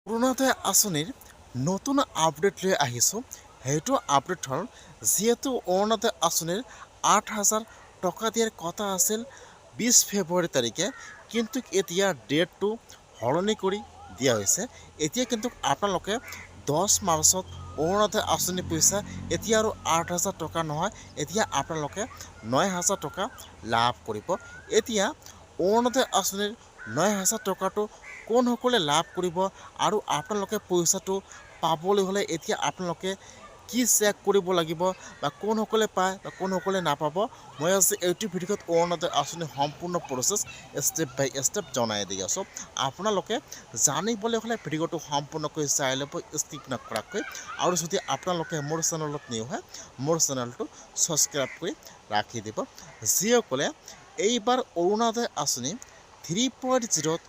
অৰুণোদয় আঁচনিৰ নতুন আপডেট লৈ আহিছোঁ। সেইটো আপডেট হ'ল যিহেতু অৰুণোদয় আঁচনিৰ 8,000 টকা দিয়াৰ কথা আছিল 20 ফেব্ৰুৱাৰী তাৰিখে, কিন্তু এতিয়া ডেটটো সলনি কৰি দিয়া হৈছে। এতিয়া কিন্তু আপোনালোকে 10 মাৰ্চত অৰুণোদয় আঁচনি পইচা এতিয়া আৰু 8,000 টকা নহয়, এতিয়া আপোনালোকে 9,000 টকা লাভ কৰিব। এতিয়া অৰুণোদয় আঁচনিৰ 9,000 টকাটো কোনসকলে লাভ কৰিব আৰু আপোনালোকে পইচাটো পাবলৈ হ'লে এতিয়া আপোনালোকে কি চেক কৰিব লাগিব বা কোনসকলে পায় বা কোনসকলে নাপাব, মই আজি এইটো ভিডিঅ'ত অৰুণোদয় আঁচনিৰ সম্পূৰ্ণ প্ৰচেছ ষ্টেপ বাই ষ্টেপ জনাই দি আছোঁ। আপোনালোকে জানিবলৈ হ'লে ভিডিঅ'টো সম্পূৰ্ণকৈ চাই ল'ব স্কিপ নকৰাকৈ। আৰু যদি আপোনালোকে মোৰ চেনেলত নিউ হয়, মোৰ চেনেলটো ছাবস্ক্ৰাইব কৰি ৰাখি দিব। যিসকলে এইবাৰ অৰুণোদয় আঁচনি 3.0ত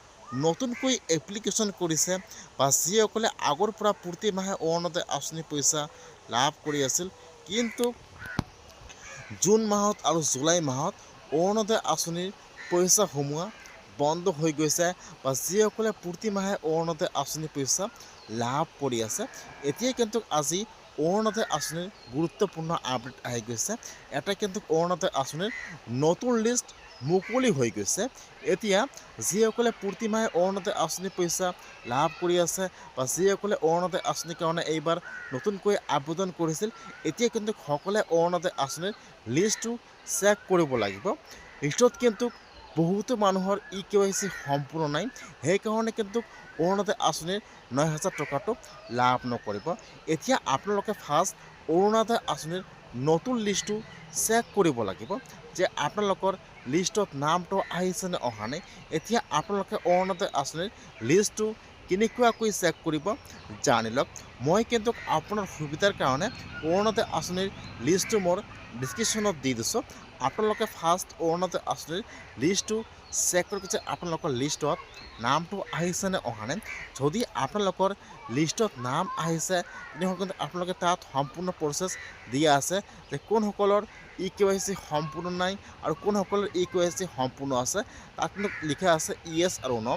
নতুনকৈ এপ্লিকেশ্যন কৰিছে বা যিসকলে আগৰ পৰা প্ৰতি মাহে অৰুণোদয় আঁচনি পইচা লাভ কৰি আছিল, কিন্তু জুন মাহত আৰু জুলাই মাহত অৰুণোদয় আঁচনিৰ পইচা সোমোৱা বন্ধ হৈ গৈছে বা যিসকলে প্ৰতি মাহে অৰুণোদয় আঁচনি পইচা লাভ কৰি আছে, এতিয়া কিন্তু আজি অৰুণোদয় আঁচনিৰ গুৰুত্বপূৰ্ণ আপডেট আহি গৈছে। এটা কিন্তু অৰুণোদয় আঁচনিৰ নতুন লিষ্ট মুকলি হৈ গৈছে। এতিয়া যিসকলে প্ৰতি মাহে অৰুণোদয় আঁচনি পইচা লাভ কৰি আছে বা যিসকলে অৰুণোদয় আঁচনিৰ কাৰণে এইবাৰ নতুনকৈ আবেদন কৰিছিল, এতিয়া কিন্তু সকলোৱে অৰুণোদয় আঁচনিৰ লিষ্টটো চেক কৰিব লাগিব। লিষ্টত কিন্তু বহুতো মানুহৰ EKYC সম্পূৰ্ণ নাই, সেইকাৰণে কিন্তু অৰুণোদয় আঁচনিৰ 9,000 টকাটো লাভ নকৰিব। এতিয়া আপোনালোকে ফাৰ্ষ্ট অৰুণোদয় আঁচনিৰ নতুন লিষ্টটো চেক কৰিব লাগিব যে আপোনালোকৰ লিষ্টত নামটো আহিছে নে অহা নাই। এতিয়া আপোনালোকে অৰুণোদয় আঁচনিৰ লিষ্টটো কেনেকুৱাকৈ চেক কৰিব জানি লওক। মই কিন্তু আপোনাৰ সুবিধাৰ কাৰণে অৰুণোদয় আঁচনিৰ লিষ্টটো মোৰ ডিছক্ৰিপশ্যনত দি দিছোঁ। আপোনালোকে ফাৰ্ষ্ট অৰুণোদয় আঁচনিৰ লিষ্টটো চেক কৰি যে আপোনালোকৰ লিষ্টত নামটো আহিছে নে অহা নাই। যদি আপোনালোকৰ লিষ্টত নাম আহিছে, তেনেহ'লে কিন্তু আপোনালোকে তাত সম্পূৰ্ণ প্ৰচেছ দিয়া আছে যে কোনসকলৰ EKYC সম্পূৰ্ণ নাই আৰু কোনসকলৰ EKYC সম্পূৰ্ণ আছে। তাত কিন্তু লিখা আছে ইয়েছ আৰু ন।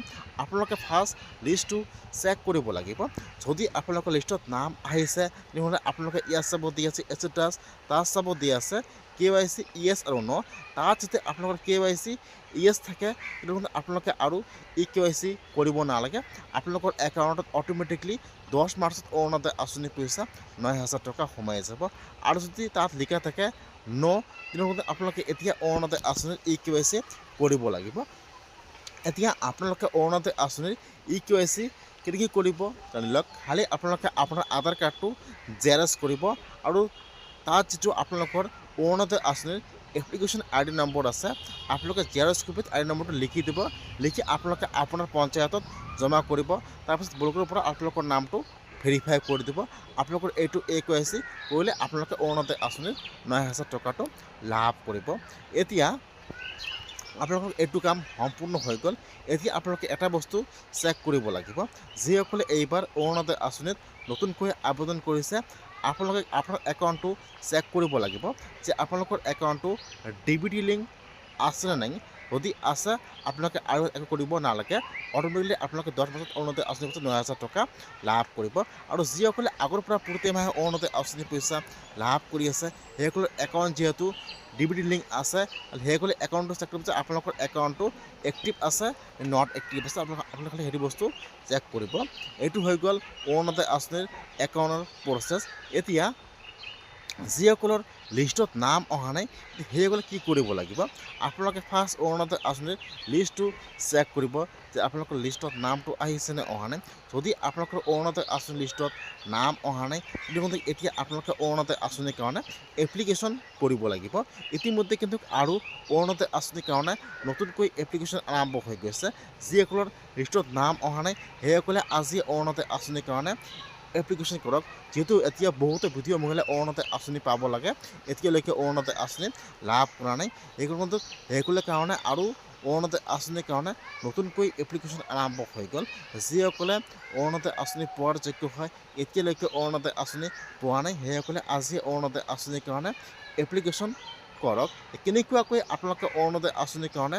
আপোনালোকে ফাৰ্ষ্ট লিষ্টটো চেক কৰিব লাগিব। যদি আপোনালোকৰ লিষ্টত নাম আহিছে, তেনেহ'লে আপোনালোকে ইয়াত চাব দি আছে ষ্টেটাছ, তাত চাব দি আছে KYC ইয়েছ আৰু ন। তাত যদি আপোনালোকৰ KYC ইয়েছ থাকে, তেনেহ'লে আপোনালোকে আৰু EKYC কৰিব নালাগে। আপোনালোকৰ একাউণ্টত অট'মেটিকলি 10 মাৰ্চত অৰুণোদয় আঁচনি পইচা 9,000 টকা সোমাই যাব। আৰু যদি তাত লিখা থাকে ন, তেনেহ'লে আপোনালোকে এতিয়া অৰুণোদয় আঁচনিৰ EKYC কৰিব লাগিব। এতিয়া আপোনালোকে অৰুণোদয় আঁচনিৰ EKYC কেনেকৈ কৰিব জানি লওক। খালি আপোনালোকে আপোনাৰ আধাৰ কাৰ্ডটো জেৰক্স কৰিব আৰু তাত যিটো আপোনালোকৰ অৰুণোদয় আঁচনিৰ এপ্লিকেশ্যন ID নম্বৰ আছে, আপোনালোকে জেৰক্স কপিত ID নম্বৰটো লিখি দিব। লিখি আপোনালোকে আপোনাৰ পঞ্চায়তত জমা কৰিব। তাৰপিছত ব্লকৰ পৰা আপোনালোকৰ নামটো ভেৰিফাই কৰি দিব। আপোনালোকৰ এইটো EKYC কৰিলে আপোনালোকে অৰুণোদয় আঁচনিৰ 9,000 টকাটো লাভ কৰিব। এতিয়া আপোনালোকৰ এইটো কাম সম্পূৰ্ণ হৈ গ'ল। এতিয়া আপোনালোকে এটা বস্তু চেক কৰিব লাগিব, যিসকলে এইবাৰ অৰুণোদয় আঁচনিত নতুনকৈ আবেদন কৰিছে, আপোনালোকে আপোনাৰ একাউণ্টটো চেক কৰিব লাগিব যে আপোনালোকৰ একাউণ্টটো DBT লিংক আছে নে নাই। যদি আছে, আপোনালোকে আৰু একো কৰিব নালাগে। অট'মেটিকলি আপোনালোকে 10 মাৰ্চত অৰুণোদয় আঁচনি পইচা 9,000 টকা লাভ কৰিব। আৰু যিসকলে আগৰ পৰা প্ৰতি মাহে অৰুণোদয় আঁচনি পইচা লাভ কৰি আছে, সেইসকলৰ একাউণ্ট যিহেতু DBT লিংক আছে, সেইসকলে একাউণ্টটো চেক কৰিব যে আপোনালোকৰ একাউণ্টটো এক্টিভ আছে নট এক্টিভ আছে। আপোনালোকে সেইটো বস্তু চেক কৰিব। এইটো হৈ গ'ল অৰুণোদয় আঁচনিৰ একাউণ্টৰ প্ৰচেছ। এতিয়া যিসকলৰ লিষ্টত নাম অহা নাই, সেইসকলে কি কৰিব লাগিব, আপোনালোকে ফাৰ্ষ্ট অৰুণোদয় আঁচনিৰ লিষ্টটো চেক কৰিব যে আপোনালোকৰ লিষ্টত নামটো আহিছে নে অহা নাই। যদি আপোনালোকৰ অৰুণোদয় আঁচনিৰ লিষ্টত নাম অহা নাই, তেনেহ'লে এতিয়া আপোনালোকে অৰুণোদয় আঁচনিৰ কাৰণে এপ্লিকেশ্যন কৰিব লাগিব। ইতিমধ্যে কিন্তু আৰু অৰুণোদয় আঁচনিৰ কাৰণে নতুনকৈ এপ্লিকেশ্যন আৰম্ভ হৈ গৈছে। যিসকলৰ লিষ্টত নাম অহা নাই, সেইসকলে আজি অৰুণোদয় আঁচনিৰ কাৰণে এপ্লিকেশ্যন কৰক। যিহেতু এতিয়া বহুতো ভিডিঅ' মহিলাই অৰুণোদয় আঁচনি পাব লাগে, এতিয়ালৈকে অৰুণোদয় আঁচনি লাভ কৰা নাই। সেইসকলৰ কাৰণে আৰু অৰুণোদয় আঁচনিৰ কাৰণে নতুনকৈ এপ্লিকেশ্যন আৰম্ভ হৈ গ'ল। যিসকলে অৰুণোদয় আঁচনি পোৱাৰ যোগ্য হয়, এতিয়ালৈকে অৰুণোদয় আঁচনি পোৱা নাই, সেইসকলে আজি অৰুণোদয় আঁচনিৰ কাৰণে এপ্লিকেশ্যন কৰক। কেনেকুৱাকৈ আপোনালোকে অৰুণোদয় আঁচনিৰ কাৰণে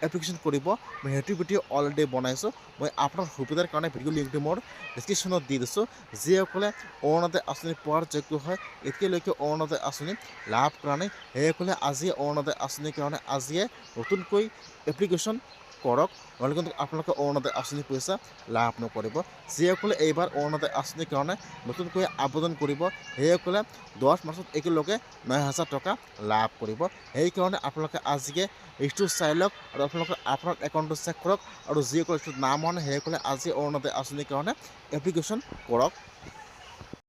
এপ্লিকেশ্যন কৰিব মই সেইটো ভিডিঅ' অলৰেডি বনাইছোঁ মই আপোনাৰ সুবিধাৰ কাৰণে ভিডিঅ' লিংকটো মোৰ ডিছক্ৰিপশ্যনত দি দিছোঁ যিসকলে অৰুণোদয় আঁচনি পোৱাৰ যোগ্য হয় এতিয়ালৈকে অৰুণোদয় আঁচনি লাভ কৰা নাই সেইসকলে আজিয়ে অৰুণোদয় আঁচনিৰ কাৰণে আজিয়ে নতুনকৈ এপ্লিকেশ্যন কৰক নহ'লে কিন্তু আপোনালোকে অৰুণোদয় আঁচনি পইচা লাভ নকৰিব যিসকলে এইবাৰ অৰুণোদয় আঁচনিৰ কাৰণে নতুনকৈ আবেদন কৰিব সেইসকলে 10 মাৰ্চত একেলগে 9,000 টকা লাভ কৰিব সেইকাৰণে আপোনালোকে আজিয়ে এইটো চাই লওক আৰু আপোনালোকে আপোনাৰ একাউণ্টটো চেক কৰক আৰু যিসকলে নাম হোৱা নাই সেইসকলে আজি অৰুণোদয় আঁচনিৰ কাৰণে এপ্লিকেশ্যন কৰক